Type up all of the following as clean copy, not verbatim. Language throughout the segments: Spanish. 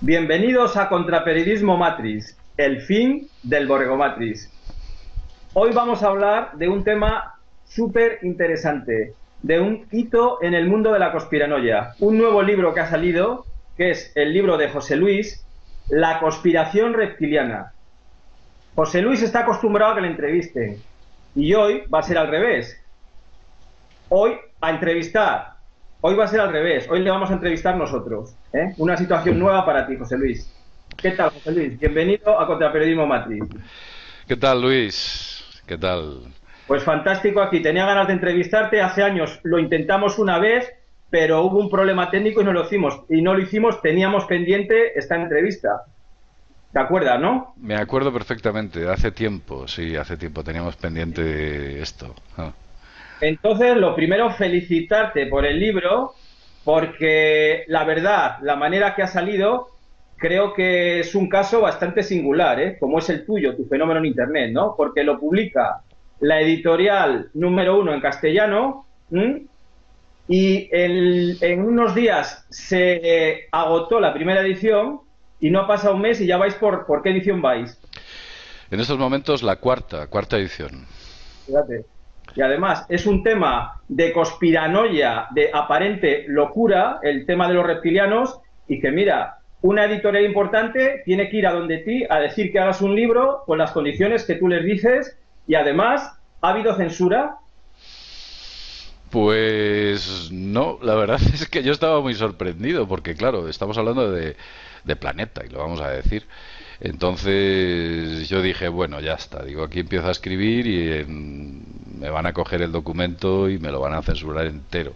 Bienvenidos a Contraperiodismo Matrix, el fin del Borrego Matrix. Hoy vamos a hablar de un tema súper interesante, de un hito en el mundo de la conspiranoia. Un nuevo libro que ha salido, que es el libro de José Luis, La conspiración reptiliana. José Luis está acostumbrado a que le entrevisten y hoy va a ser al revés. Hoy a entrevistar. Hoy va a ser al revés. Hoy le vamos a entrevistar nosotros. Una situación nueva para ti, José Luis. ¿Qué tal, José Luis? Bienvenido a Contraperiodismo Matrix. ¿Qué tal, Luis? ¿Qué tal? Pues fantástico aquí. Tenía ganas de entrevistarte. Hace años lo intentamos una vez, pero hubo un problema técnico y no lo hicimos. Y no lo hicimos. Teníamos pendiente esta entrevista. ¿Te acuerdas, no? Me acuerdo perfectamente. Hace tiempo, sí, hace tiempo teníamos pendiente esto. Entonces, lo primero, felicitarte por el libro, porque la verdad, la manera que ha salido, creo que es un caso bastante singular, ¿eh? Como es el tuyo, tu fenómeno en Internet, ¿no? Porque lo publica la editorial número uno en castellano, ¿m? Y en unos días se agotó la primera edición y no ha pasado un mes y ya vais por qué edición vais. En estos momentos la cuarta edición. Fíjate. Y además es un tema de conspiranoia, de aparente locura, el tema de los reptilianos, y que mira, una editorial importante tiene que ir a donde ti a decir que hagas un libro con las condiciones que tú les dices, y además ha habido censura. Pues no, la verdad es que yo estaba muy sorprendido porque claro, estamos hablando de Planeta y lo vamos a decir. Entonces yo dije, bueno, ya está, digo, aquí empiezo a escribir y me van a coger el documento y me lo van a censurar entero.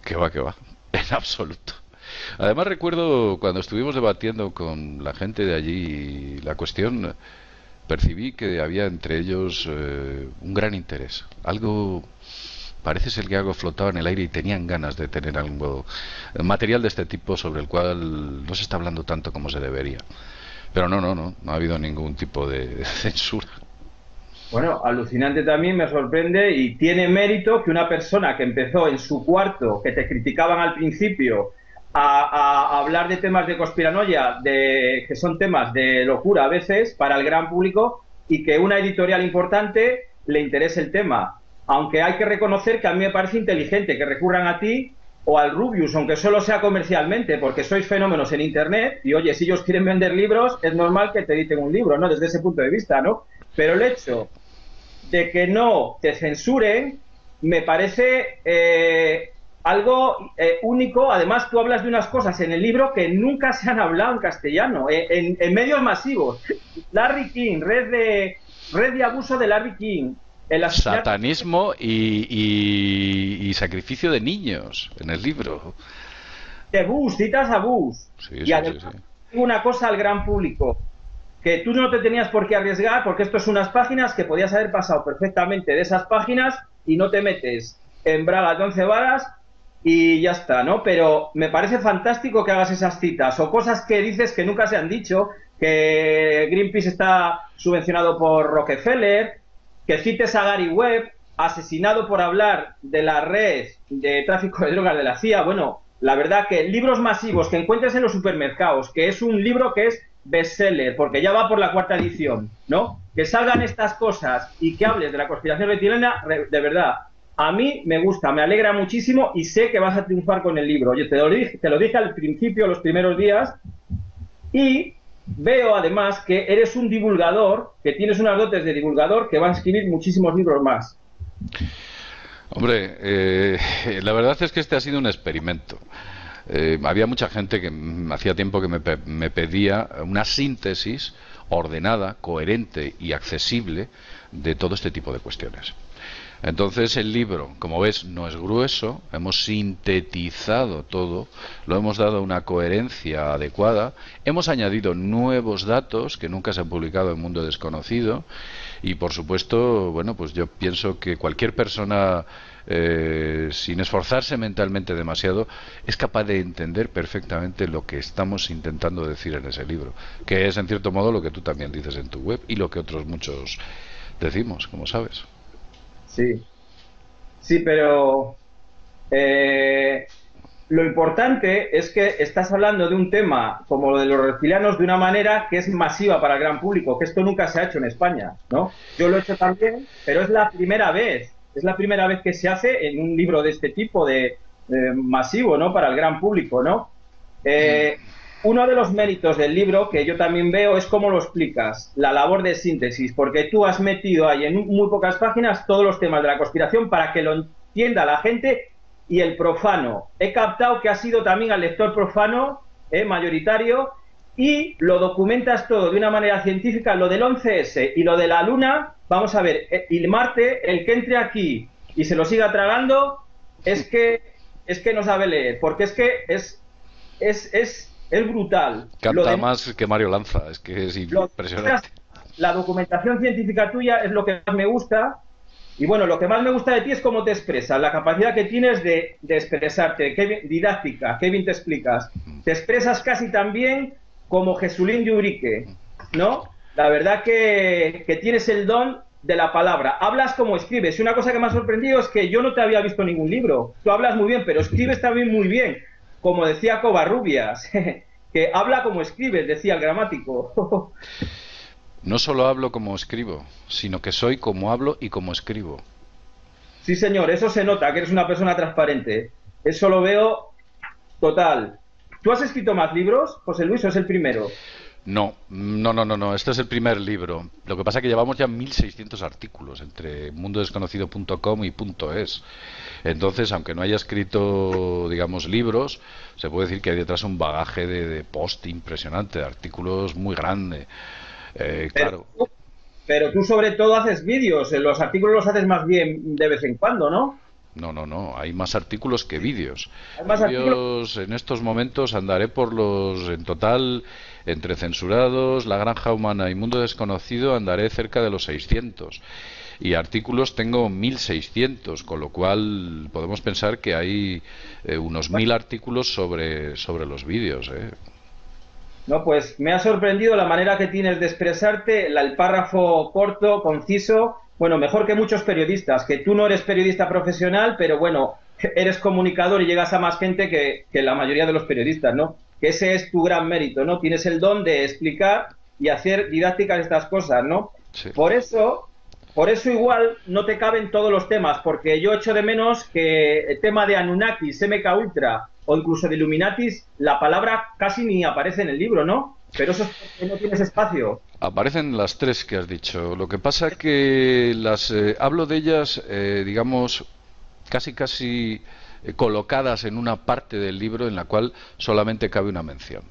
Que va, en absoluto. Además recuerdo cuando estuvimos debatiendo con la gente de allí la cuestión, percibí que había entre ellos un gran interés. Algo, parece ser que algo flotaba en el aire y tenían ganas de tener algo, material de este tipo sobre el cual no se está hablando tanto como se debería. Pero no ha habido ningún tipo de censura. Bueno, alucinante también, me sorprende y tiene mérito que una persona que empezó en su cuarto, que te criticaban al principio, a hablar de temas de conspiranoia, que son temas de locura a veces para el gran público, y que una editorial importante le interese el tema. Aunque hay que reconocer que a mí me parece inteligente que recurran a ti o al Rubius, aunque solo sea comercialmente, porque sois fenómenos en Internet, y oye, si ellos quieren vender libros, es normal que te editen un libro, ¿no? Desde ese punto de vista, ¿no? Pero el hecho de que no te censuren me parece algo único. Además, tú hablas de unas cosas en el libro que nunca se han hablado en castellano, en medios masivos. Larry King, red de abuso de Larry King, el asesinato Satanismo y sacrificio de niños en el libro. de Bush, citas a Bush. Sí, Y sí, sí, además, sí. digo una cosa al gran público, que tú no te tenías por qué arriesgar, porque esto es unas páginas que podías haber pasado perfectamente de esas páginas y no te metes en bragas de 11 varas y ya está, ¿no? Pero me parece fantástico que hagas esas citas o cosas que dices que nunca se han dicho, que Greenpeace está subvencionado por Rockefeller, que cites a Gary Webb, asesinado por hablar de la red de tráfico de drogas de la CIA. Bueno, la verdad que libros masivos que encuentres en los supermercados, que es un libro que es bestseller, porque ya va por la cuarta edición, ¿no? Que salgan estas cosas y que hables de la conspiración reptiliana, de verdad, a mí me gusta, me alegra muchísimo y sé que vas a triunfar con el libro. Yo te lo dije al principio, los primeros días, y veo además que eres un divulgador, que tienes unas dotes de divulgador, que van a escribir muchísimos libros más. Hombre, la verdad es que este ha sido un experimento. Había mucha gente que hacía tiempo que me pedía una síntesis ordenada, coherente y accesible de todo este tipo de cuestiones. Entonces el libro, como ves, no es grueso, hemos sintetizado todo, lo hemos dado una coherencia adecuada, hemos añadido nuevos datos que nunca se han publicado en Mundo Desconocido y por supuesto, bueno, pues yo pienso que cualquier persona sin esforzarse mentalmente demasiado es capaz de entender perfectamente lo que estamos intentando decir en ese libro, que es en cierto modo lo que tú también dices en tu web y lo que otros muchos decimos, como sabes. Sí, sí, pero eh, lo importante es que estás hablando de un tema como lo de los reptilianos de una manera que es masiva para el gran público, que esto nunca se ha hecho en España, ¿no? Yo lo he hecho también, pero es la primera vez que se hace en un libro de este tipo de masivo, ¿no? Para el gran público, ¿no? Eh, Uno de los méritos del libro que yo también veo es cómo lo explicas, la labor de síntesis, porque tú has metido ahí en muy pocas páginas todos los temas de la conspiración para que lo entienda la gente y el profano. He captado que has sido también al lector profano, mayoritario, y lo documentas todo de una manera científica. Lo del 11S y lo de la Luna, vamos a ver, y Marte, el que entre aquí y se lo siga tragando, es que no sabe leer, porque es que es brutal. Canta más que Mario Lanza, es que es impresionante. La documentación científica tuya es lo que más me gusta. Y bueno, lo que más me gusta de ti es cómo te expresas, la capacidad que tienes de expresarte, qué bien, didáctica, qué bien te explicas. Te expresas casi tan bien como Jesulín de Urique, ¿no? La verdad que tienes el don de la palabra. Hablas como escribes. Y una cosa que me ha sorprendido es que yo no te había visto en ningún libro. Tú hablas muy bien, pero escribes también muy bien. Como decía Covarrubias, que habla como escribes, decía el gramático. No solo hablo como escribo, sino que soy como hablo y como escribo. Sí, señor, eso se nota, que eres una persona transparente. Eso lo veo total. ¿Tú has escrito más libros, José Luis, o es el primero? No. Este es el primer libro. Lo que pasa es que llevamos ya 1.600 artículos entre mundodesconocido.com y .es. Entonces, aunque no haya escrito, digamos, libros, se puede decir que hay detrás un bagaje de post impresionante, de artículos muy grande. Claro. Pero tú sobre todo haces vídeos, los artículos los haces más bien de vez en cuando, ¿no? No, hay más artículos que vídeos. ¿Hay más artículos? En estos momentos andaré por en total, entre censurados, La Granja Humana y Mundo Desconocido, andaré cerca de los 600. Y artículos tengo 1.600, con lo cual podemos pensar que hay unos 1.000 artículos sobre los vídeos, No, pues me ha sorprendido la manera que tienes de expresarte, el párrafo corto, conciso, bueno, mejor que muchos periodistas, que tú no eres periodista profesional, pero bueno, eres comunicador y llegas a más gente que la mayoría de los periodistas, ¿no? Que ese es tu gran mérito, ¿no? Tienes el don de explicar y hacer didácticas estas cosas, ¿no? Sí. Por eso igual no te caben todos los temas, porque yo echo de menos que el tema de Anunnakis, MK Ultra o incluso de Illuminatis, la palabra casi ni aparece en el libro, ¿no? Pero eso es porque no tienes espacio. Aparecen las tres que has dicho. Lo que pasa es que hablo de ellas, digamos, casi colocadas en una parte del libro en la cual solamente cabe una mención.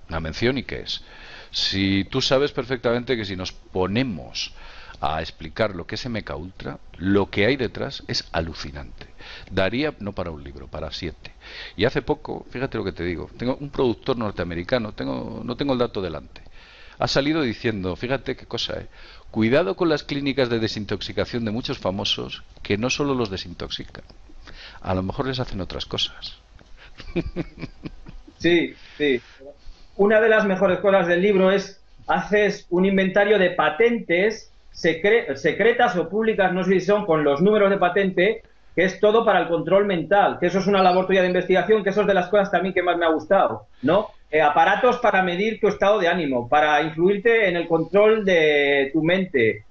Una mención, ¿y qué es? Si tú sabes perfectamente que si nos ponemos a explicar lo que es MK Ultra, lo que hay detrás es alucinante. Daría no para un libro, para 7. Y hace poco, fíjate lo que te digo, tengo un productor norteamericano, no tengo el dato delante, ha salido diciendo, fíjate qué cosa, cuidado con las clínicas de desintoxicación de muchos famosos, que no solo los desintoxican, a lo mejor les hacen otras cosas. Sí. Una de las mejores cosas del libro es, haces un inventario de patentes secretas o públicas, no sé si son con los números de patente, que es todo para el control mental, que eso es una labor tuya de investigación, que eso es de las cosas también que más me ha gustado, ¿no? Aparatos para medir tu estado de ánimo, para influirte en el control de tu mente,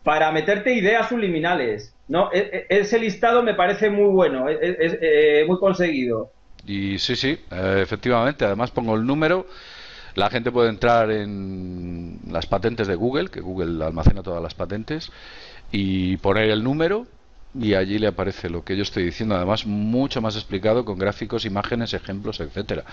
para meterte ideas subliminales, ¿no? Ese listado me parece muy bueno, muy conseguido. Y sí, efectivamente, además pongo el número. La gente puede entrar en las patentes de Google, que Google almacena todas las patentes, y poner el número y allí le aparece lo que yo estoy diciendo, además mucho más explicado con gráficos, imágenes, ejemplos, etcétera.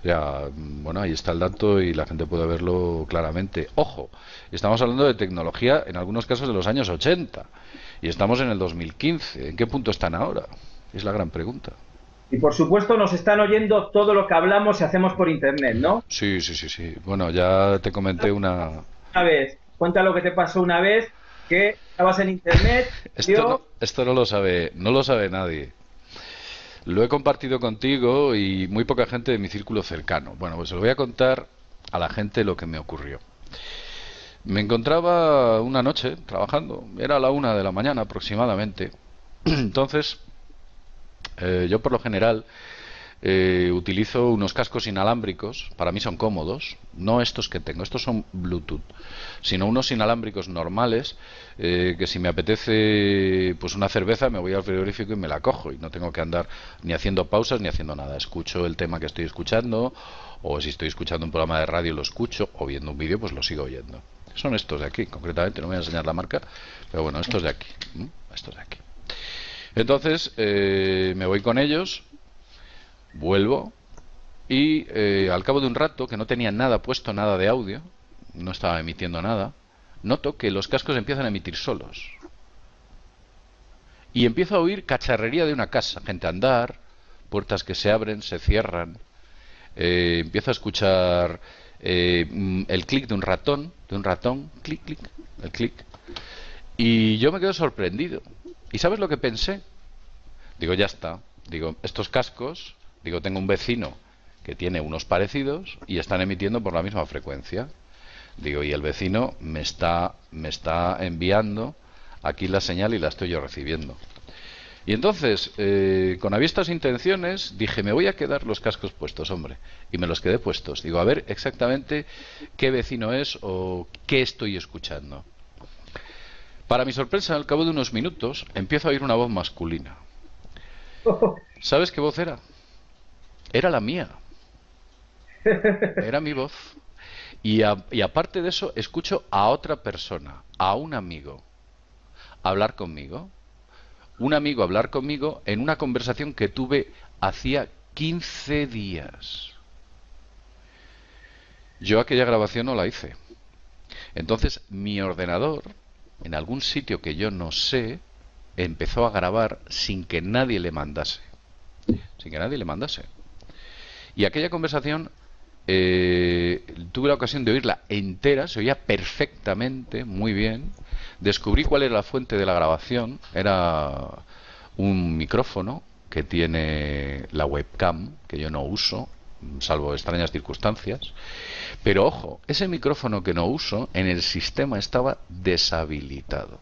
Ya, bueno, ahí está el dato y la gente puede verlo claramente. Ojo, estamos hablando de tecnología en algunos casos de los años 80 y estamos en el 2015. ¿En qué punto están ahora? Es la gran pregunta. Y por supuesto nos están oyendo todo lo que hablamos y hacemos por internet, ¿no? Sí. Bueno, ya te comenté una vez. Cuenta lo que te pasó una vez, que estabas en internet. Esto no lo sabe nadie. Lo he compartido contigo y muy poca gente de mi círculo cercano. Bueno, pues se lo voy a contar a la gente lo que me ocurrió. Me encontraba una noche trabajando, era la 1 de la mañana aproximadamente. Entonces, yo por lo general utilizo unos cascos inalámbricos, para mí son cómodos, no estos que tengo, estos son Bluetooth, sino unos inalámbricos normales, que si me apetece pues una cerveza me voy al frigorífico y me la cojo y no tengo que andar ni haciendo pausas ni haciendo nada. Escucho el tema que estoy escuchando, o si estoy escuchando un programa de radio lo escucho, o viendo un vídeo pues lo sigo oyendo. Son estos de aquí, concretamente, no voy a enseñar la marca, pero bueno, estos de aquí, estos de aquí. Entonces me voy con ellos, vuelvo y al cabo de un rato, que no tenía nada puesto, nada de audio, no estaba emitiendo nada, noto que los cascos empiezan a emitir solos. Y empiezo a oír cacharrería de una casa, gente andar, puertas que se abren, se cierran. Empiezo a escuchar el clic de un ratón, clic, clic, el clic. Y yo me quedo sorprendido. ¿Y sabes lo que pensé? Digo, ya está. Digo, estos cascos, digo, tengo un vecino que tiene unos parecidos y están emitiendo por la misma frecuencia. Digo, y el vecino me está enviando aquí la señal y la estoy yo recibiendo. Y entonces, con avistas intenciones, dije, me voy a quedar los cascos puestos, hombre. Y me los quedé puestos. Digo, a ver exactamente qué vecino es o qué estoy escuchando. Para mi sorpresa, al cabo de unos minutos, empiezo a oír una voz masculina. ¿Sabes qué voz era? Era la mía. Era mi voz. Y aparte de eso, escucho a otra persona, a un amigo, hablar conmigo. Un amigo hablar conmigo en una conversación que tuve hacía 15 días. Yo aquella grabación no la hice. Entonces mi ordenador, en algún sitio que yo no sé, empezó a grabar sin que nadie le mandase. Sin que nadie le mandase. Y aquella conversación tuve la ocasión de oírla entera, se oía perfectamente, muy bien. Descubrí cuál era la fuente de la grabación. Era un micrófono que tiene la webcam, que yo no uso, salvo extrañas circunstancias. Pero ojo, ese micrófono que no uso en el sistema estaba deshabilitado.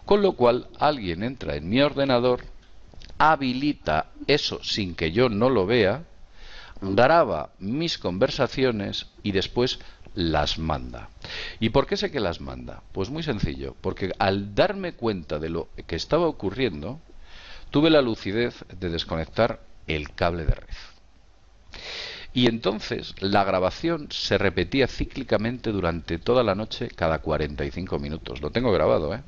Con lo cual alguien entra en mi ordenador, habilita eso sin que yo no lo vea, graba mis conversaciones y después las manda. ¿Y por qué sé que las manda? Pues muy sencillo, porque al darme cuenta de lo que estaba ocurriendo, tuve la lucidez de desconectar el cable de red. Y entonces la grabación se repetía cíclicamente durante toda la noche, cada 45 minutos. Lo tengo grabado, ¿eh?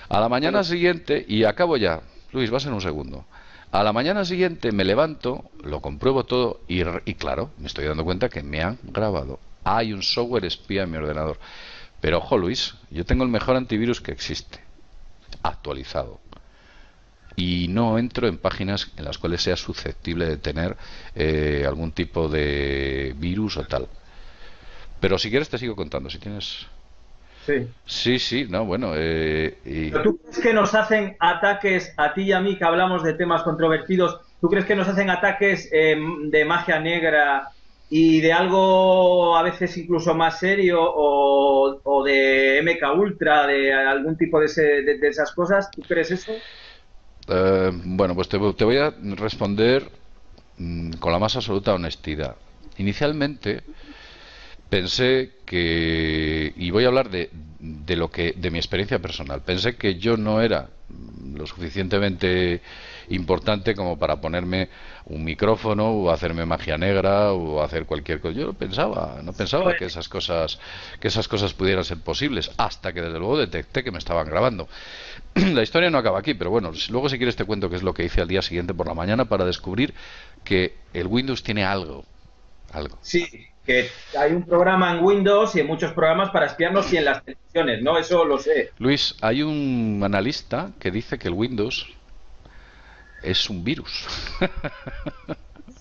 A la mañana siguiente, y acabo ya, Luis, va a ser un segundo. A la mañana siguiente me levanto, lo compruebo todo y claro, me estoy dando cuenta que me han grabado. Hay un software espía en mi ordenador. Pero ojo, Luis, yo tengo el mejor antivirus que existe, actualizado. Y no entro en páginas en las cuales sea susceptible de tener algún tipo de virus o tal. Pero si quieres te sigo contando, si tienes... Sí, no, bueno... ¿Pero tú crees que nos hacen ataques, a ti y a mí, que hablamos de temas controvertidos, tú crees que nos hacen ataques de magia negra y de algo a veces incluso más serio o de MK Ultra, de algún tipo de esas cosas? ¿Tú crees eso? Bueno, pues te voy a responder con la más absoluta honestidad. Inicialmente pensé que, y voy a hablar de mi experiencia personal, pensé que yo no era lo suficientemente importante como para ponerme un micrófono o hacerme magia negra o hacer cualquier cosa. Yo no pensaba que esas cosas pudieran ser posibles, hasta que desde luego detecté que me estaban grabando. La historia no acaba aquí, pero bueno, luego si quieres te cuento qué es lo que hice al día siguiente por la mañana para descubrir que el Windows tiene algo. Sí, que hay un programa en Windows y en muchos programas para espiarnos y en las televisiones, ¿no? Eso lo sé. Luis, hay un analista que dice que el Windows es un virus.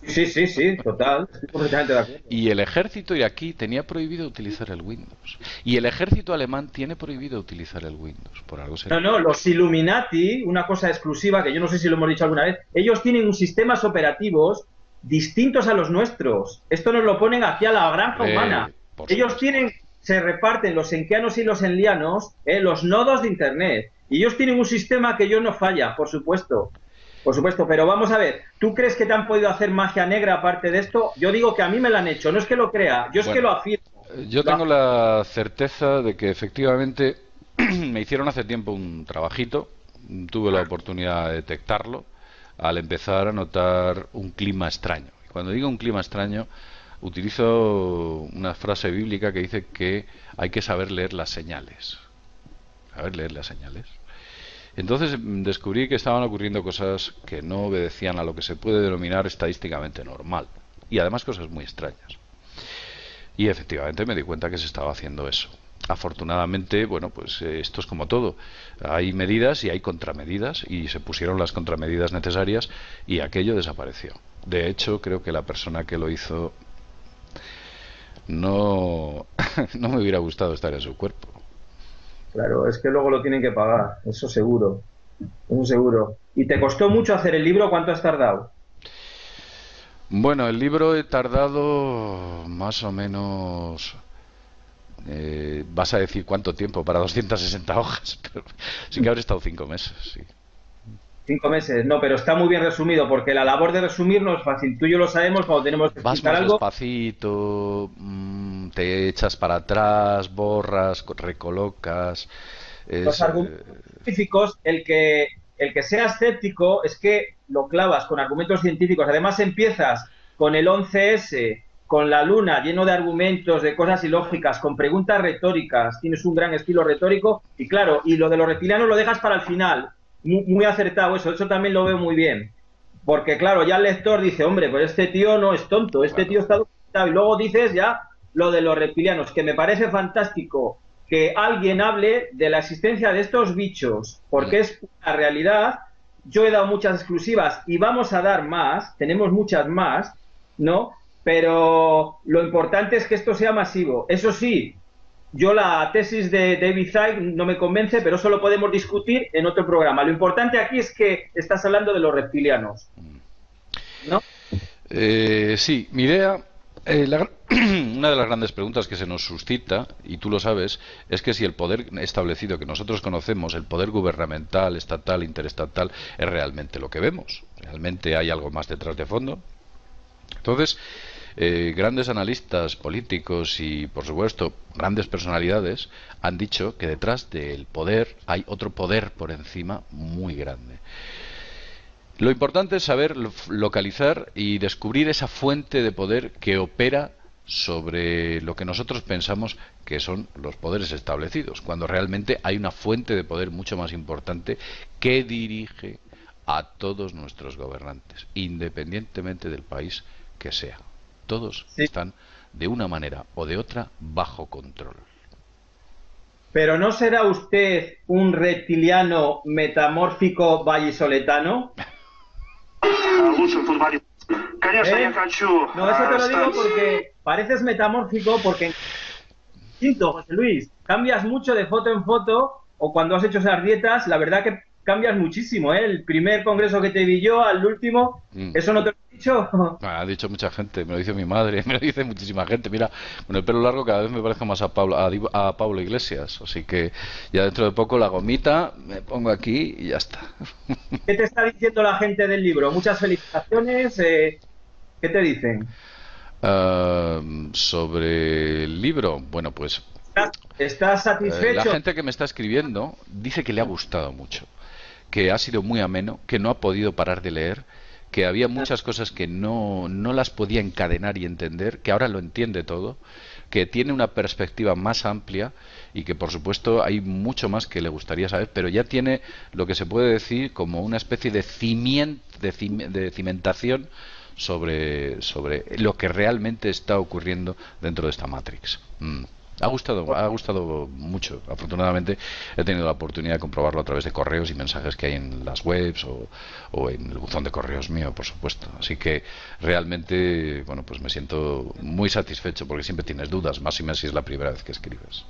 Sí, total. Estoy completamente de acuerdo. Y el ejército iraquí tenía prohibido utilizar el Windows. Y el ejército alemán tiene prohibido utilizar el Windows. Por algo será. No, los Illuminati, una cosa exclusiva que yo no sé si lo hemos dicho alguna vez, ellos tienen unos sistemas operativos distintos a los nuestros. Esto nos lo ponen hacia la granja humana. Ellos se reparten los enquianos y los enlianos, los nodos de Internet. Y ellos tienen un sistema que ellos no falla, por supuesto. Por supuesto, pero vamos a ver, ¿tú crees que te han podido hacer magia negra aparte de esto? Yo digo que a mí me la han hecho, no es que lo crea, yo es que Bueno, lo afirmo. yo Lo tengo afirmo. la certeza de que efectivamente me hicieron hace tiempo un trabajito, tuve la oportunidad de detectarlo al empezar a notar un clima extraño. Y cuando digo un clima extraño, utilizo una frase bíblica que dice que hay que saber leer las señales. Saber leer las señales. Entonces descubrí que estaban ocurriendo cosas que no obedecían a lo que se puede denominar estadísticamente normal. Y además cosas muy extrañas. Y efectivamente me di cuenta que se estaba haciendo eso. Afortunadamente, bueno, pues esto es como todo. Hay medidas y hay contramedidas y se pusieron las contramedidas necesarias y aquello desapareció. De hecho, creo que la persona que lo hizo no, no me hubiera gustado estar en su cuerpo. Claro, es que luego lo tienen que pagar, eso seguro. ¿Y te costó mucho hacer el libro? ¿Cuánto has tardado? Bueno, el libro he tardado más o menos. Vas a decir cuánto tiempo para 260 hojas, pero sí que habré estado 5 meses, sí. 5 meses, no, pero está muy bien resumido, porque la labor de resumir no es fácil. Tú y yo lo sabemos cuando tenemos que Vas explicar más algo. despacito, te echas para atrás, borras, recolocas. Los Es, argumentos científicos, el que sea escéptico es que lo clavas con argumentos científicos. Además empiezas con el 11S, con la luna, lleno de argumentos, de cosas ilógicas, con preguntas retóricas. Tienes un gran estilo retórico y claro, y lo de los reptilianos lo dejas para el final. Muy, muy acertado eso también lo veo muy bien. Porque claro, ya el lector dice, hombre, pues este tío no es tonto, este tío claro. está documentado. Y luego dices ya lo de los reptilianos, que me parece fantástico que alguien hable de la existencia de estos bichos, Mm. porque es una realidad. Yo he dado muchas exclusivas y vamos a dar más, tenemos muchas más, ¿no? Pero lo importante es que esto sea masivo. Eso sí, yo la tesis de David Icke no me convence, pero eso lo podemos discutir en otro programa. Lo importante aquí es que estás hablando de los reptilianos, ¿no? Sí, mi idea, una de las grandes preguntas que se nos suscita, y tú lo sabes, es que si el poder establecido que nosotros conocemos, el poder gubernamental, estatal, interestatal, es realmente lo que vemos. ¿Realmente hay algo más detrás de fondo? Entonces, grandes analistas políticos y, por supuesto, grandes personalidades han dicho que detrás del poder hay otro poder por encima muy grande. Lo importante es saber localizar y descubrir esa fuente de poder que opera sobre lo que nosotros pensamos que son los poderes establecidos, cuando realmente hay una fuente de poder mucho más importante que dirige a todos nuestros gobernantes, independientemente del país que sea. Todos Sí. están de una manera o de otra bajo control. Pero ¿no será usted un reptiliano metamórfico vallisoletano? Лучшим футболистом. Конечно, я ¿Eh? хочу No, eso te lo digo стать. porque pareces metamórfico porque distinto, José Luis. Cambias mucho de foto en foto o cuando has hecho esas dietas, la verdad que cambias muchísimo, ¿eh? El primer congreso que te vi yo al último, Mm. ¿eso no te lo he dicho? Ha dicho mucha gente, me lo dice mi madre, me lo dice muchísima gente. Mira, con el pelo largo cada vez me parezco más a Pablo Iglesias. Así que ya dentro de poco la gomita me pongo aquí y ya está. ¿Qué te está diciendo la gente del libro? Muchas felicitaciones. ¿Qué te dicen? Sobre el libro, bueno, pues ¿Estás la satisfecho? gente que me está escribiendo dice que le ha gustado mucho, que ha sido muy ameno, que no ha podido parar de leer, que había muchas cosas que no las podía encadenar y entender, que ahora lo entiende todo, que tiene una perspectiva más amplia y que por supuesto hay mucho más que le gustaría saber, pero ya tiene lo que se puede decir como una especie de de cimentación sobre lo que realmente está ocurriendo dentro de esta Matrix. Ha gustado mucho. Afortunadamente he tenido la oportunidad de comprobarlo a través de correos y mensajes que hay en las webs o en el buzón de correos mío, por supuesto. Así que realmente, bueno, pues me siento muy satisfecho porque siempre tienes dudas, más y más si es la primera vez que escribes.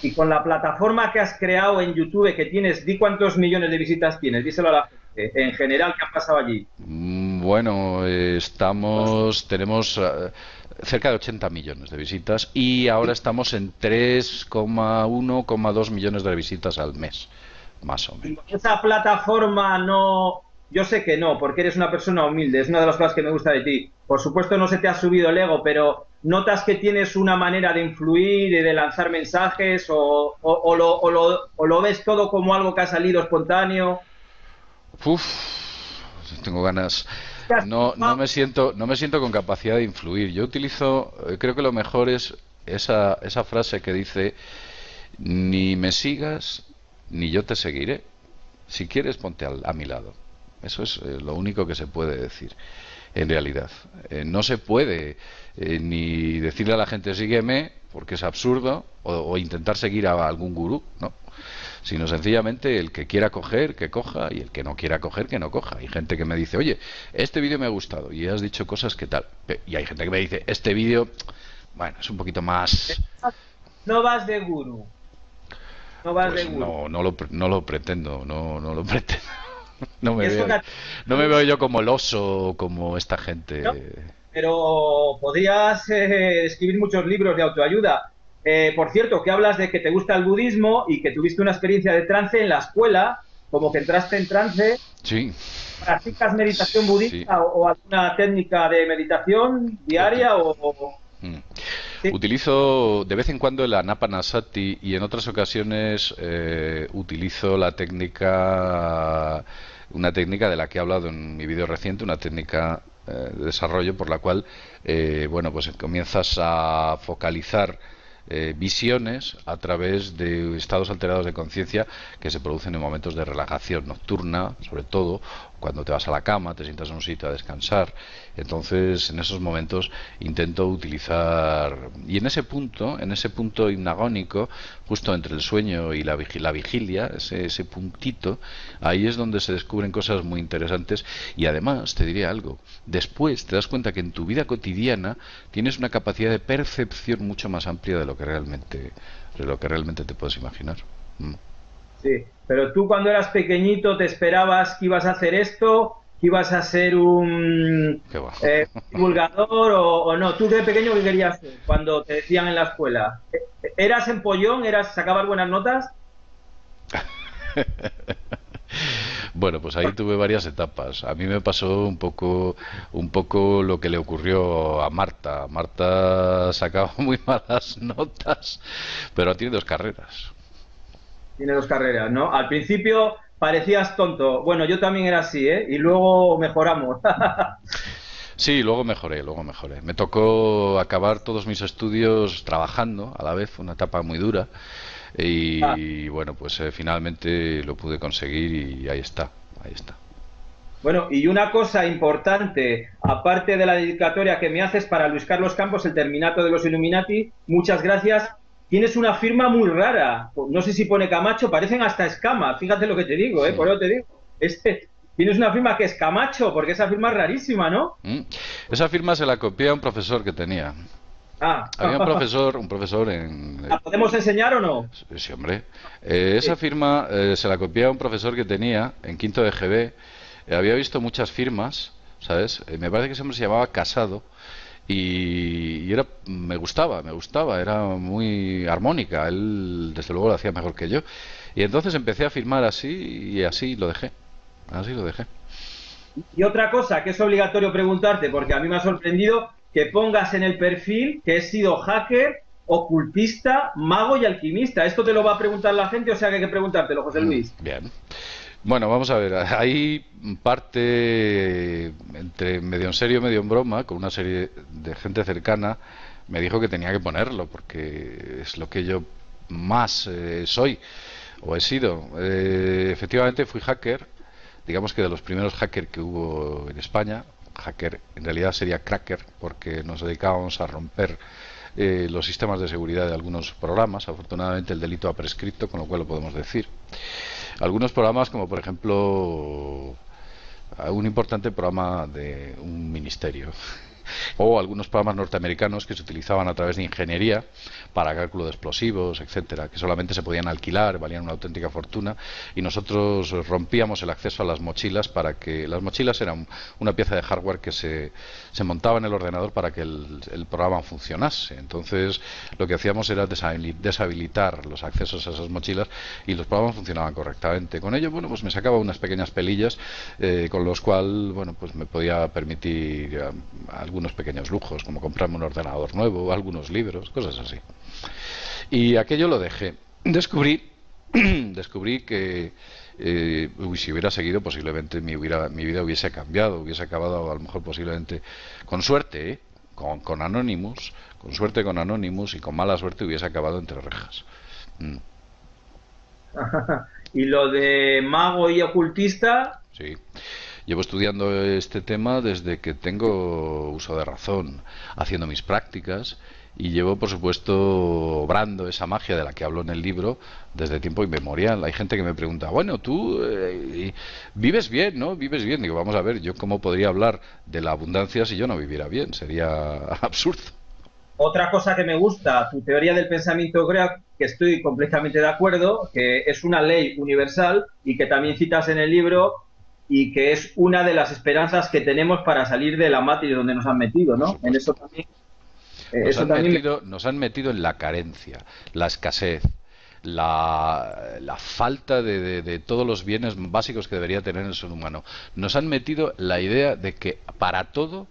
Y con la plataforma que has creado en YouTube, que tienes, di cuántos millones de visitas tienes, díselo a la gente, en general, ¿qué ha pasado allí? Bueno, tenemos cerca de 80 millones de visitas y ahora estamos en 3,1,2 millones de visitas al mes, más o Y menos. esa plataforma no yo sé que no, porque eres una persona humilde, es una de las cosas que me gusta de ti. Por supuesto no se te ha subido el ego, pero ¿notas que tienes una manera de influir y de lanzar mensajes o lo ves todo como algo que ha salido espontáneo? Uf, tengo ganas. No me siento con capacidad de influir. Yo utilizo, creo que lo mejor es esa frase que dice, ni me sigas, ni yo te seguiré. Si quieres, ponte a mi lado. Eso es lo único que se puede decir, en realidad. No se puede ni decirle a la gente sígueme, porque es absurdo, o intentar seguir a algún gurú, ¿no? Sino sencillamente el que quiera coger, que coja, y el que no quiera coger, que no coja. Hay gente que me dice, oye, este vídeo me ha gustado, y has dicho cosas que tal. Y hay gente que me dice, este vídeo, bueno, es un poquito más... No vas de gurú. No vas de Pues gurú. no lo pretendo, no lo pretendo. Eso No me veo yo como el oso, como esta gente. ¿no? Pero podrías escribir muchos libros de autoayuda. Por cierto, que hablas de que te gusta el budismo y que tuviste una experiencia de trance en la escuela, como que entraste en trance. Sí, ¿Practicas meditación sí. budista o alguna técnica de meditación diaria Mm. sí? Utilizo de vez en cuando el Anapanasati y en otras ocasiones utilizo una técnica de la que he hablado en mi vídeo reciente, una técnica de desarrollo por la cual, bueno, pues comienzas a focalizar visiones a través de estados alterados de conciencia que se producen en momentos de relajación nocturna, sobre todo cuando te vas a la cama, te sientas en un sitio a descansar. Entonces, en esos momentos intento utilizar, y en ese punto hipnagónico, justo entre el sueño y la vigilia, ese puntito, ahí es donde se descubren cosas muy interesantes. Y además, te diré algo, después te das cuenta que en tu vida cotidiana tienes una capacidad de percepción mucho más amplia de lo que realmente te puedes imaginar. Mm. Sí, pero tú cuando eras pequeñito te esperabas que ibas a hacer esto, que ibas a ser un Qué va. divulgador o no. ¿Tú de pequeño qué querías ser cuando te decían en la escuela? ¿Eras empollón? ¿Sacabas buenas notas? Bueno, pues ahí tuve varias etapas. A mí me pasó un poco lo que le ocurrió a Marta. Marta sacaba muy malas notas, pero tiene dos carreras. Tiene dos carreras, ¿no? Al principio parecías tonto. Bueno, yo también era así, ¿eh? Y luego mejoramos. Sí, luego mejoré, luego mejoré. Me tocó acabar todos mis estudios trabajando a la vez, fue una etapa muy dura. Ah, Y bueno, pues finalmente lo pude conseguir y ahí está, ahí está. bueno, y una cosa importante, aparte de la dedicatoria que me haces para Luis Carlos Campos, el terminato de los Illuminati, muchas gracias. Tienes una firma muy rara. No sé si pone Camacho, parecen hasta escamas. Fíjate lo que te digo, ¿eh? Por eso te digo. Tienes una firma que es Camacho, porque esa firma es rarísima, ¿no? ¿Mm? Esa firma se la copié a un profesor que tenía. Ah, Había un profesor en... ¿la podemos enseñar o no? Sí, hombre. Sí. Esa firma se la copié a un profesor que tenía en quinto de GB. Había visto muchas firmas, ¿sabes? Me parece que ese hombre se llamaba Casado y era, me gustaba, era muy armónica. Él, desde luego, lo hacía mejor que yo. Y entonces empecé a firmar así y así lo dejé. Así lo dejé. Y otra cosa que es obligatorio preguntarte, porque a mí me ha sorprendido que pongas en el perfil que he sido hacker, ocultista, mago y alquimista. ¿Esto te lo va a preguntar la gente o sea que hay que preguntártelo, José Luis? Bien. Bueno, vamos a ver. Hay parte entre medio en serio, medio en broma, con una serie de gente cercana. Me dijo que tenía que ponerlo porque es lo que yo más soy o he sido. Efectivamente fui hacker, digamos que de los primeros hackers que hubo en España. Hacker en realidad sería cracker porque nos dedicábamos a romper los sistemas de seguridad de algunos programas. Afortunadamente el delito ha prescrito, con lo cual lo podemos decir. Algunos programas como por ejemplo un importante programa de un ministerio o algunos programas norteamericanos que se utilizaban a través de ingeniería para cálculo de explosivos, etcétera, que solamente se podían alquilar, valían una auténtica fortuna, y nosotros rompíamos el acceso a las mochilas para que las mochilas eran una pieza de hardware que se montaba en el ordenador para que el programa funcionase. Entonces lo que hacíamos era deshabilitar los accesos a esas mochilas y los programas funcionaban correctamente. Con ello, bueno, pues me sacaba unas pequeñas pelillas con los cuales, bueno, pues me podía permitir algunos pequeños lujos, como comprarme un ordenador nuevo, algunos libros, cosas así. Y aquello lo dejé. Descubrí que si hubiera seguido, posiblemente mi vida hubiese cambiado, hubiese acabado a lo mejor posiblemente, con suerte, con Anonymous, con suerte con Anonymous, y con mala suerte hubiese acabado entre rejas. Y lo de mago y ocultista. Sí. Llevo estudiando este tema desde que tengo uso de razón, haciendo mis prácticas, y llevo, por supuesto, obrando esa magia de la que hablo en el libro desde tiempo inmemorial. Hay gente que me pregunta, bueno, tú vives bien, ¿no? Vives bien. Digo, vamos a ver, ¿yo cómo podría hablar de la abundancia si yo no viviera bien? Sería absurdo. Otra cosa que me gusta, tu teoría del pensamiento, creo que estoy completamente de acuerdo, que es una ley universal y que también citas en el libro, y que es una de las esperanzas que tenemos para salir de la matriz donde nos han metido, ¿no? En eso también. Nos han metido en la carencia, la escasez, la falta de todos los bienes básicos que debería tener el ser humano. Nos han metido la idea de que para todo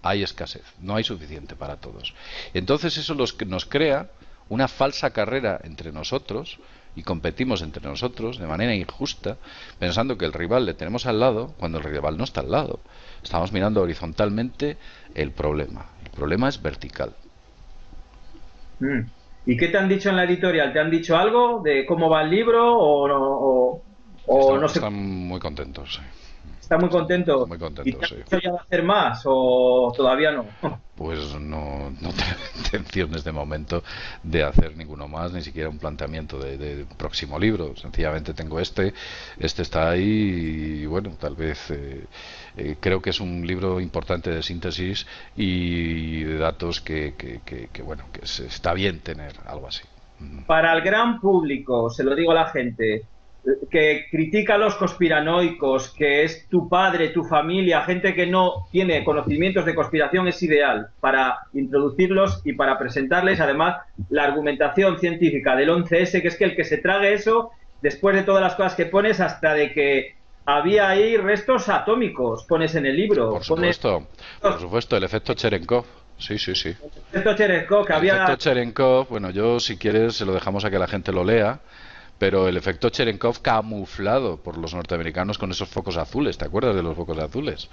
hay escasez, no hay suficiente para todos. Entonces eso nos crea una falsa carrera entre nosotros, y competimos entre nosotros de manera injusta, pensando que el rival le tenemos al lado cuando el rival no está al lado. Estamos mirando horizontalmente el problema. El problema es vertical. ¿Y qué te han dicho en la editorial? ¿Te han dicho algo de cómo va el libro o no sé? Están muy contentos, sí. Está muy contento. Muy contento, ¿Y te sí. has dicho ya de hacer más o todavía no? Pues no tengo intenciones de momento de hacer ninguno más, ni siquiera un planteamiento de próximo libro. Sencillamente tengo este está ahí, y bueno, tal vez creo que es un libro importante de síntesis y de datos que bueno, que está bien tener algo así. Para el gran público, se lo digo a la gente, que critica a los conspiranoicos, que es tu padre, tu familia, gente que no tiene conocimientos de conspiración, es ideal para introducirlos y para presentarles además la argumentación científica del 11S, que es que el que se trague eso, después de todas las cosas que pones, hasta de que había ahí restos atómicos, pones en el libro. Por supuesto, el efecto Cherenkov. Sí. El efecto Cherenkov, el efecto Cherenkov, bueno, yo si quieres se lo dejamos a que la gente lo lea. Pero el efecto Cherenkov camuflado por los norteamericanos con esos focos azules, ¿te acuerdas de los focos azules?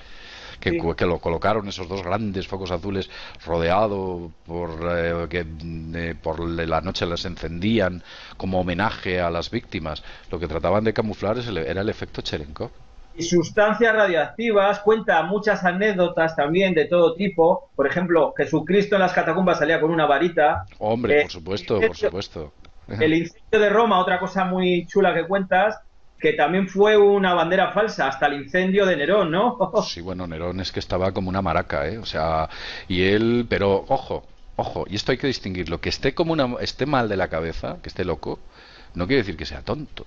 Que lo colocaron, esos dos grandes focos azules rodeado por la noche les encendían como homenaje a las víctimas. Lo que trataban de camuflar era el efecto Cherenkov. Y sustancias radioactivas, cuenta muchas anécdotas también de todo tipo. Por ejemplo, Jesucristo en las catacumbas salía con una varita. Hombre, por supuesto. El incendio de Roma, otra cosa muy chula que cuentas, que también fue una bandera falsa, hasta el incendio de Nerón, ¿no? Sí, bueno, Nerón es que estaba como una maraca, ¿eh? O sea, pero ojo, y esto hay que distinguirlo, que esté mal de la cabeza, que esté loco, no quiere decir que sea tonto.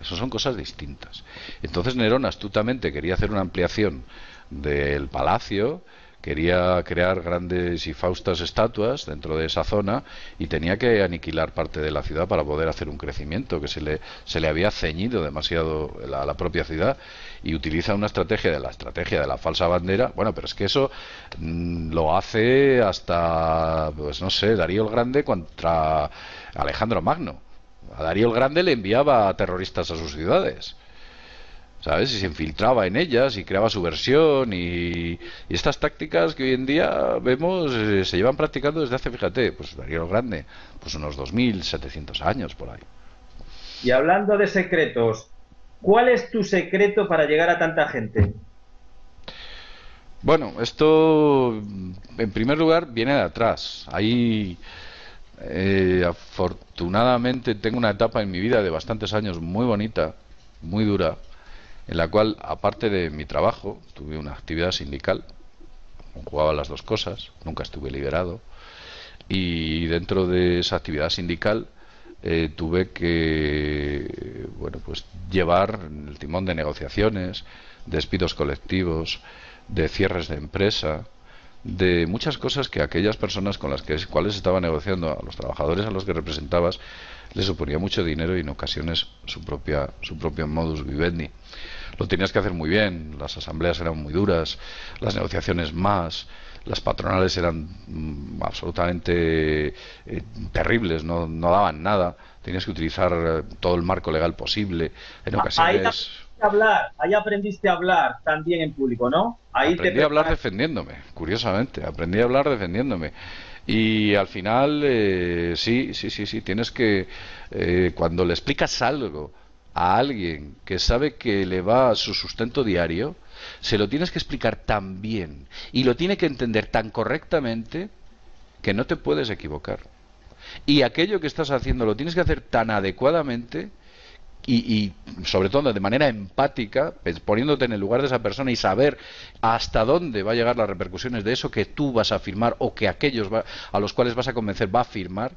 Eso son cosas distintas. Entonces Nerón astutamente quería hacer una ampliación del palacio, quería crear grandes y faustas estatuas dentro de esa zona, y tenía que aniquilar parte de la ciudad para poder hacer un crecimiento que se le había ceñido demasiado a la propia ciudad, y utiliza una estrategia de la falsa bandera. Bueno, pero es que eso lo hace hasta, pues no sé, Darío el Grande contra Alejandro Magno. A Darío el Grande le enviaba terroristas a sus ciudades, ¿sabes? Y se infiltraba en ellas y creaba su versión, y estas tácticas que hoy en día vemos se llevan practicando desde hace, fíjate, pues Darío el Grande, pues unos 2700 años por ahí. Y hablando de secretos, ¿cuál es tu secreto para llegar a tanta gente? Bueno, esto en primer lugar viene de atrás. Ahí afortunadamente tengo una etapa en mi vida de bastantes años muy bonita, muy dura, en la cual, aparte de mi trabajo, tuve una actividad sindical jugaba las dos cosas, nunca estuve liberado. Y dentro de esa actividad sindical tuve que, bueno, pues llevar el timón de negociaciones, despidos colectivos, de cierres de empresa, de muchas cosas que aquellas personas con las cuales estaba negociando, a los trabajadores a los que representabas, les suponía mucho dinero y en ocasiones su propio modus vivendi. Lo tenías que hacer muy bien, las asambleas eran muy duras, las negociaciones más, las patronales eran absolutamente terribles, no daban nada, tenías que utilizar todo el marco legal posible, en ocasiones... Ahí aprendiste a hablar también en público, ¿no? Aprendí a hablar defendiéndome, curiosamente, aprendí a hablar defendiéndome. Y al final, sí, tienes que, cuando le explicas algo a alguien que sabe que le va a su sustento diario, se lo tienes que explicar tan bien y lo tiene que entender tan correctamente que no te puedes equivocar. Y aquello que estás haciendo lo tienes que hacer tan adecuadamente y sobre todo de manera empática, poniéndote en el lugar de esa persona y saber hasta dónde va a llegar las repercusiones de eso que tú vas a afirmar o que aquellos a los cuales vas a convencer va a afirmar.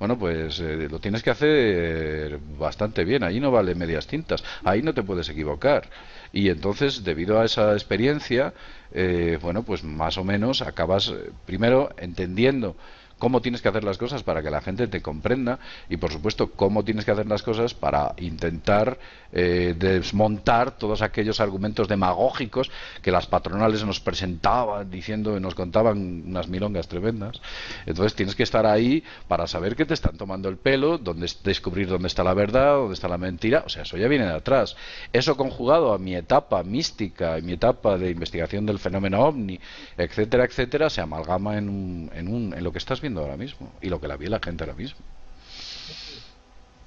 Bueno, pues lo tienes que hacer bastante bien. Ahí no vale medias tintas, ahí no te puedes equivocar. Y entonces, debido a esa experiencia, bueno, pues más o menos acabas primero entendiendo cómo tienes que hacer las cosas para que la gente te comprenda y, por supuesto, cómo tienes que hacer las cosas para intentar desmontar todos aquellos argumentos demagógicos que las patronales nos presentaban diciendo, nos contaban unas milongas tremendas. Entonces tienes que estar ahí para saber que te están tomando el pelo, descubrir dónde está la verdad, dónde está la mentira. O sea, eso ya viene de atrás. Eso conjugado a mi etapa mística y mi etapa de investigación del fenómeno ovni, etcétera, etcétera, se amalgama en lo que estás viendo ahora mismo y lo que la ve la gente ahora mismo.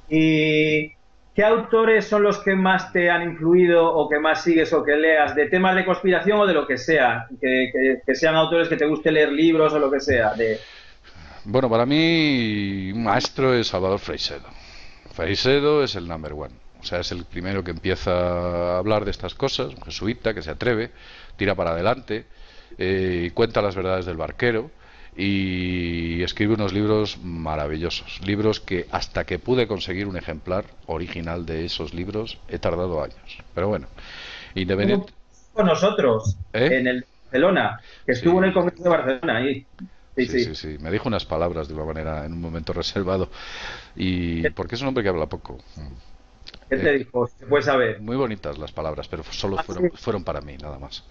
¿Y qué autores son los que más te han influido o que más sigues o que leas de temas de conspiración o de lo que sea? Que sean autores que te guste leer libros o lo que sea. Bueno, para mí un maestro es Salvador Freixedo. Freixedo es el number one. O sea, es el primero que empieza a hablar de estas cosas, un jesuita que se atreve, tira para adelante, cuenta las verdades del barquero y escribe unos libros maravillosos, libros que hasta que pude conseguir un ejemplar original de esos libros he tardado años, pero bueno, independiente. Con nosotros en el Barcelona, que estuvo en el Congreso de Barcelona ahí. Sí, me dijo unas palabras de una manera en un momento reservado y porque es un hombre que habla poco. ¿Qué te dijo? Se puede saber. Muy bonitas las palabras, pero solo fueron para mí, nada más.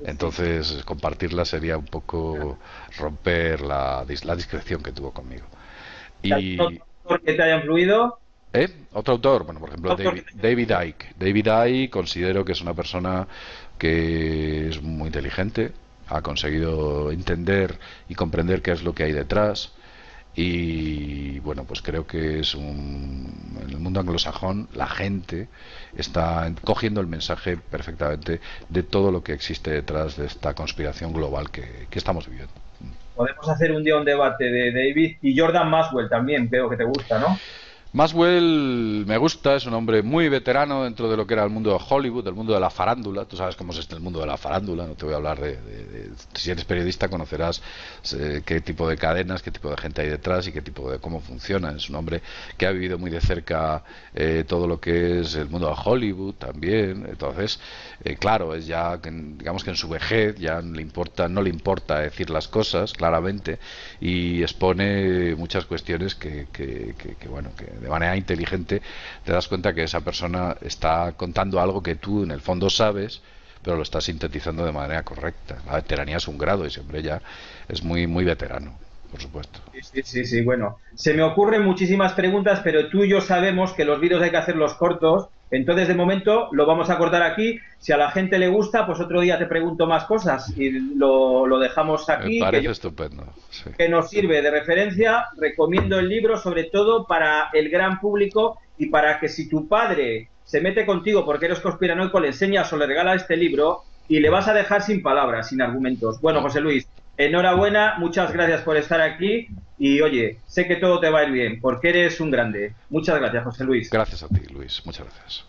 Entonces, compartirla sería un poco romper la discreción que tuvo conmigo. Y ¿Otro autor que te haya influido? Otro autor, bueno, por ejemplo, David Icke. David Icke considero que es una persona que es muy inteligente, ha conseguido entender y comprender qué es lo que hay detrás. Y bueno, pues creo que en el mundo anglosajón la gente está cogiendo el mensaje perfectamente de todo lo que existe detrás de esta conspiración global que estamos viviendo. Podemos hacer un día un debate de David y Jordan Maxwell también, veo que te gusta, ¿no? Maxwell me gusta, es un hombre muy veterano dentro de lo que era el mundo de Hollywood, el mundo de la farándula. Tú sabes cómo es el mundo de la farándula, no te voy a hablar si eres periodista conocerás qué tipo de cadenas, qué tipo de gente hay detrás y qué tipo de cómo funciona. Es un hombre que ha vivido muy de cerca todo lo que es el mundo de Hollywood también. Entonces, claro, es ya digamos que en su vejez ya no le importa decir las cosas claramente y expone muchas cuestiones que bueno, que de manera inteligente te das cuenta que esa persona está contando algo que tú en el fondo sabes, pero lo está sintetizando de manera correcta. La veteranía es un grado y siempre ya es muy muy veterano, por supuesto. Sí, bueno. Se me ocurren muchísimas preguntas, pero tú y yo sabemos que los vídeos hay que hacerlos cortos, entonces de momento lo vamos a cortar aquí. Si a la gente le gusta, pues otro día te pregunto más cosas y lo dejamos aquí. Me parece estupendo. Sí. Que nos sirve de referencia. Recomiendo el libro, sobre todo para el gran público y para que si tu padre se mete contigo porque eres conspiranoico, le enseñas o le regalas este libro y le vas a dejar sin palabras, sin argumentos. Bueno, José Luis, enhorabuena, muchas gracias por estar aquí y oye, sé que todo te va a ir bien porque eres un grande. Muchas gracias, José Luis. Gracias a ti, Luis, muchas gracias.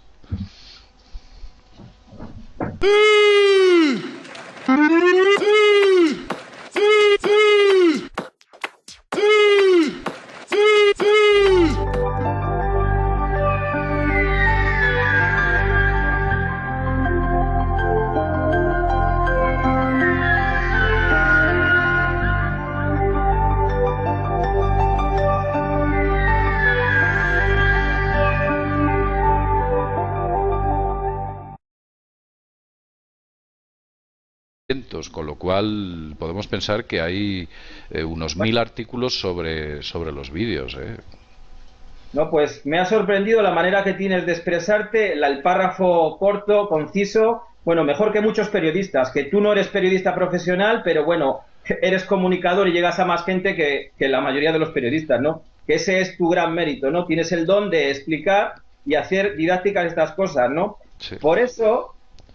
Con lo cual podemos pensar que hay unos 1000 artículos sobre los vídeos. No, pues me ha sorprendido la manera que tienes de expresarte, el párrafo corto, conciso, bueno, mejor que muchos periodistas, que tú no eres periodista profesional, pero bueno, eres comunicador y llegas a más gente que la mayoría de los periodistas, ¿no? Que ese es tu gran mérito, ¿no? Tienes el don de explicar y hacer didácticas estas cosas, ¿no? Sí.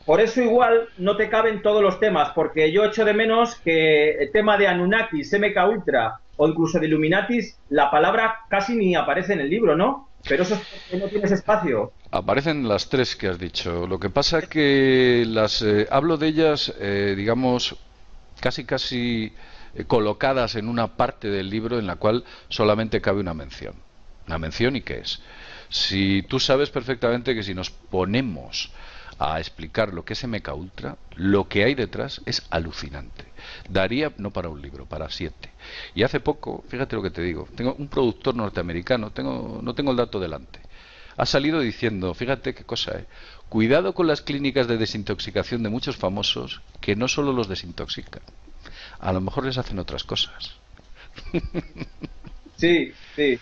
Por eso igual no te caben todos los temas, porque yo echo de menos que el tema de Anunnakis, MK Ultra o incluso de Illuminatis, la palabra casi ni aparece en el libro, ¿no? Pero eso es porque no tienes espacio. Aparecen las tres que has dicho. Lo que pasa que hablo de ellas, digamos, casi colocadas en una parte del libro en la cual solamente cabe una mención. ¿Una mención y qué es? Si tú sabes perfectamente que si nos ponemos a explicar lo que es MK Ultra, lo que hay detrás es alucinante. Daría no para un libro, para 7. Y hace poco, fíjate lo que te digo, tengo un productor norteamericano, no tengo el dato delante, ha salido diciendo, fíjate qué cosa, cuidado con las clínicas de desintoxicación de muchos famosos, que no solo los desintoxican, a lo mejor les hacen otras cosas. Sí, sí.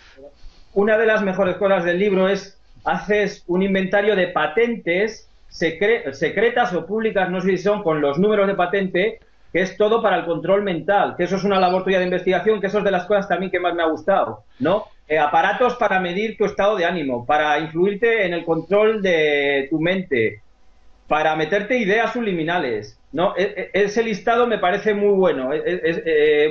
Una de las mejores cosas del libro es, haces un inventario de patentes secretas o públicas, no sé si son con los números de patente, que es todo para el control mental, que eso es una labor tuya de investigación, que eso es de las cosas también que más me ha gustado, ¿no? Aparatos para medir tu estado de ánimo, para influirte en el control de tu mente, para meterte ideas subliminales, ¿no? Ese listado me parece muy bueno,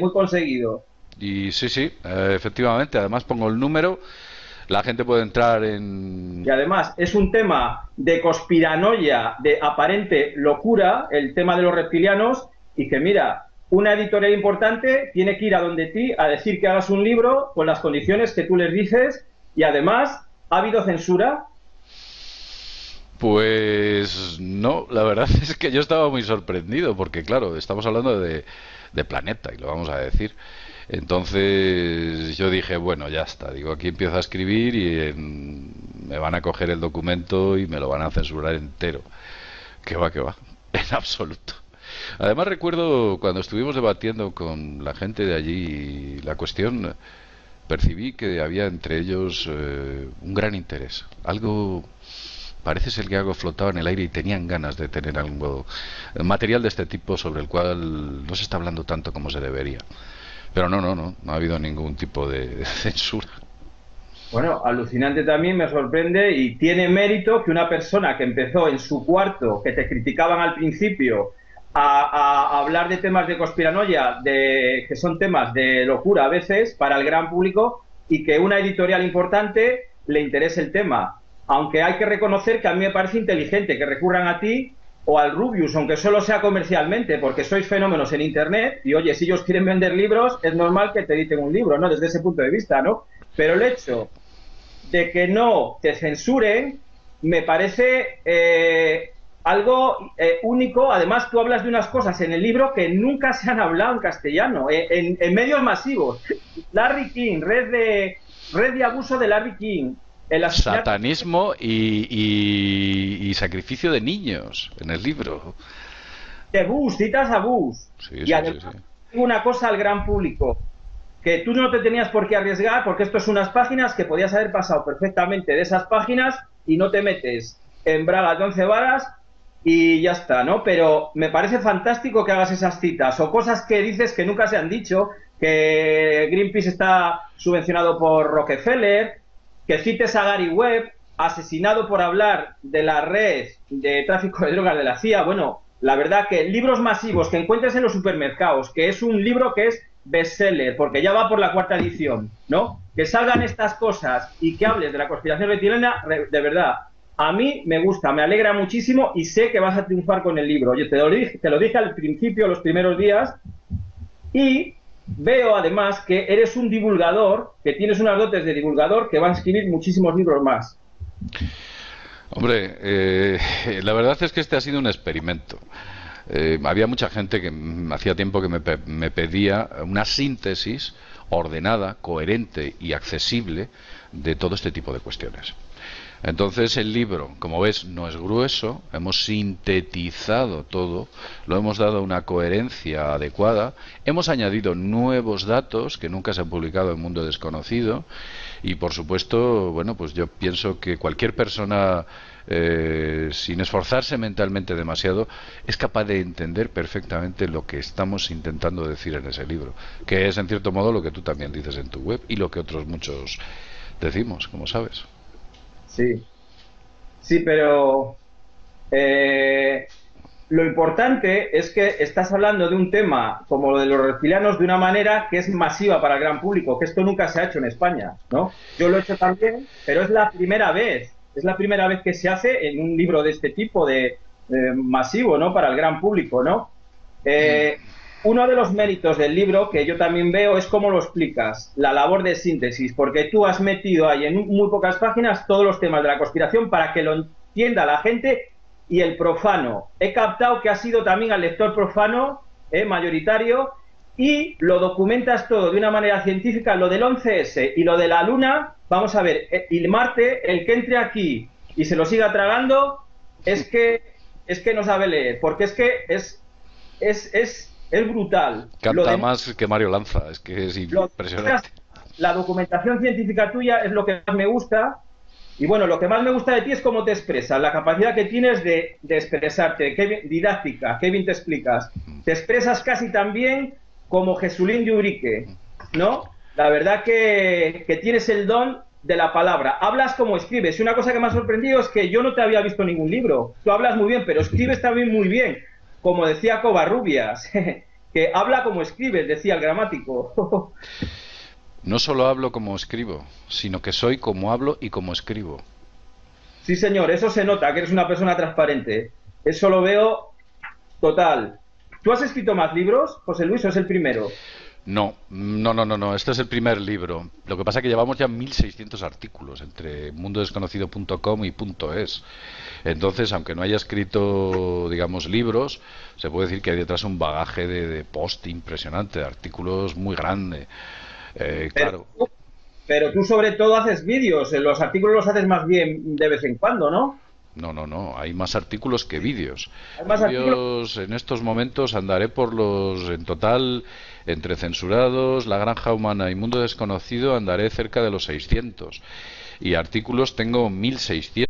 muy conseguido. Y sí, efectivamente, además pongo el número. La gente puede entrar en... Y además es un tema de conspiranoia, de aparente locura, el tema de los reptilianos, y que mira, una editorial importante tiene que ir a donde ti a decir que hagas un libro con las condiciones que tú les dices, y además, ¿ha habido censura? Pues no, la verdad es que yo estaba muy sorprendido, porque claro, estamos hablando de Planeta, y lo vamos a decir. Entonces yo dije, bueno, ya está, digo, aquí empiezo a escribir y me van a coger el documento y me lo van a censurar entero. Que va, en absoluto. Además recuerdo cuando estuvimos debatiendo con la gente de allí la cuestión, percibí que había entre ellos un gran interés. Parece ser que algo flotaba en el aire y tenían ganas de tener algo material de este tipo sobre el cual no se está hablando tanto como se debería. Pero no ha habido ningún tipo de censura. Bueno, alucinante también, me sorprende, y tiene mérito que una persona que empezó en su cuarto, que te criticaban al principio, a hablar de temas de conspiranoia, que son temas de locura a veces para el gran público, y que una editorial importante le interese el tema. Aunque hay que reconocer que a mí me parece inteligente que recurran a ti o al Rubius, aunque solo sea comercialmente, porque sois fenómenos en Internet, y oye, si ellos quieren vender libros, es normal que te editen un libro, ¿no? Desde ese punto de vista, ¿no? Pero el hecho de que no te censuren me parece algo único. Además, tú hablas de unas cosas en el libro que nunca se han hablado en castellano, en medios masivos. Larry King, red de abuso de Larry King. Satanismo y sacrificio de niños en el libro. De Bush, citas a Bush. Sí, y además, digo una cosa al gran público, que tú no te tenías por qué arriesgar, porque esto es unas páginas que podías haber pasado perfectamente de esas páginas y no te metes en bragas de 11 varas y ya está, ¿no? Pero me parece fantástico que hagas esas citas o cosas que dices que nunca se han dicho, que Greenpeace está subvencionado por Rockefeller, que cites a Gary Webb, asesinado por hablar de la red de tráfico de drogas de la CIA. Bueno, la verdad que libros masivos que encuentres en los supermercados, que es un libro que es bestseller, porque ya va por la 4ª edición, ¿no? Que salgan estas cosas y que hables de la conspiración reptiliana, de verdad, A mí me gusta, me alegra muchísimo y sé que vas a triunfar con el libro. Yo te lo dije al principio, los primeros días, y veo además que eres un divulgador, que tienes unas dotes de divulgador, que van a escribir muchísimos libros más. Hombre, la verdad es que este ha sido un experimento. Había mucha gente que hacía tiempo que me pedía una síntesis ordenada, coherente y accesible de todo este tipo de cuestiones. Entonces el libro, como ves, no es grueso, hemos sintetizado todo, lo hemos dado una coherencia adecuada, hemos añadido nuevos datos que nunca se han publicado en Mundo Desconocido y, por supuesto, bueno, pues yo pienso que cualquier persona, sin esforzarse mentalmente demasiado, es capaz de entender perfectamente lo que estamos intentando decir en ese libro, que es, en cierto modo, lo que tú también dices en tu web y lo que otros muchos decimos, como sabes. Sí, sí, pero lo importante es que estás hablando de un tema como lo de los reptilianos de una manera que es masiva para el gran público, que esto nunca se ha hecho en España, ¿no? Yo lo he hecho también, pero es la primera vez que se hace en un libro de este tipo de masivo, ¿no? Para el gran público, ¿no? Uno de los méritos del libro que yo también veo es cómo lo explicas, la labor de síntesis, porque tú has metido ahí en muy pocas páginas todos los temas de la conspiración para que lo entienda la gente y el profano. He captado que has sido también al lector profano, mayoritario, y lo documentas todo de una manera científica. Lo del 11S y lo de la Luna, vamos a ver, y Marte, el que entre aquí y se lo siga tragando, es que no sabe leer, porque es que es brutal. Canta más que Mario Lanza, es que es impresionante. La documentación científica tuya es lo que más me gusta. Y bueno, lo que más me gusta de ti es cómo te expresas, la capacidad que tienes de expresarte, didáctica, qué bien te explicas. Te expresas casi tan bien como Jesulín de Urique, ¿no? La verdad que tienes el don de la palabra. Hablas como escribes. Y una cosa que me ha sorprendido es que yo no te había visto en ningún libro. Tú hablas muy bien, pero escribes también muy bien. Como decía Covarrubias, que habla como escribes, decía el gramático. No solo hablo como escribo, sino que soy como hablo y como escribo. Sí, señor, eso se nota, que eres una persona transparente. Eso lo veo total. ¿Tú has escrito más libros, José Luis, o es el primero? No. Este es el primer libro. Lo que pasa es que llevamos ya 1.600 artículos entre mundodesconocido.com y .es. Entonces, aunque no haya escrito, digamos, libros, se puede decir que hay detrás un bagaje de post impresionante, de artículos muy grande. Claro. Pero tú sobre todo haces vídeos, los artículos los haces más bien de vez en cuando, ¿no? No, hay más artículos que vídeos. Hay más artículos. En estos momentos andaré por en total, entre Censurados, La Granja Humana y Mundo Desconocido, andaré cerca de los 600. Y artículos tengo 1.600.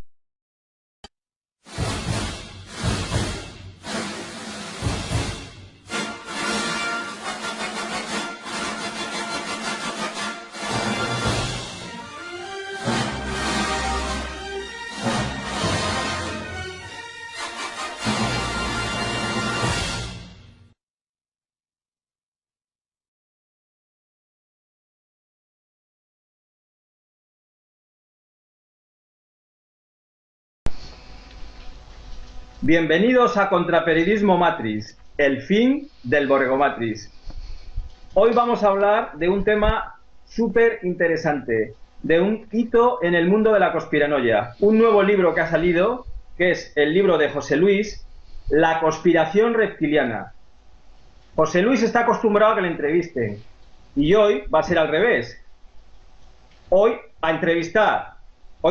Bienvenidos a Contraperiodismo Matrix, el fin del Borrego Matrix. Hoy vamos a hablar de un tema súper interesante, de un hito en el mundo de la conspiranoia. Un nuevo libro que ha salido, que es el libro de José Luis, La conspiración reptiliana. José Luis está acostumbrado a que le entrevisten, y hoy va a ser al revés. Hoy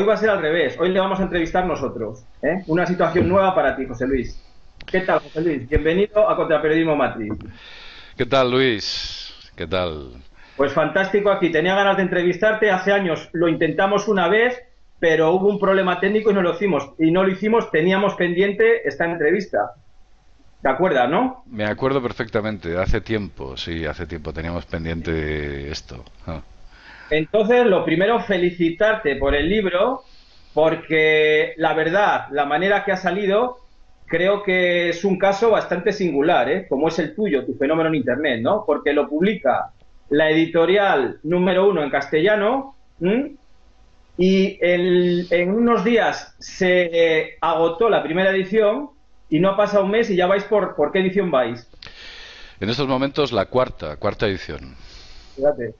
va a ser al revés. Hoy le vamos a entrevistar nosotros. Una situación nueva para ti, José Luis. ¿Qué tal, José Luis? Bienvenido a Contraperiodismo Matrix. ¿Qué tal, Luis? ¿Qué tal? Pues fantástico aquí. Tenía ganas de entrevistarte. Hace años lo intentamos una vez, pero hubo un problema técnico y no lo hicimos. Teníamos pendiente esta entrevista. ¿Te acuerdas, no? Me acuerdo perfectamente. Hace tiempo teníamos pendiente esto. Entonces, lo primero, felicitarte por el libro, porque la verdad, la manera que ha salido, creo que es un caso bastante singular, como es el tuyo, tu fenómeno en Internet, ¿no? Porque lo publica la editorial número 1 en castellano, y en unos días se agotó la primera edición y no ha pasado un mes y ya vais ¿por qué edición vais? En estos momentos la cuarta edición. Fíjate.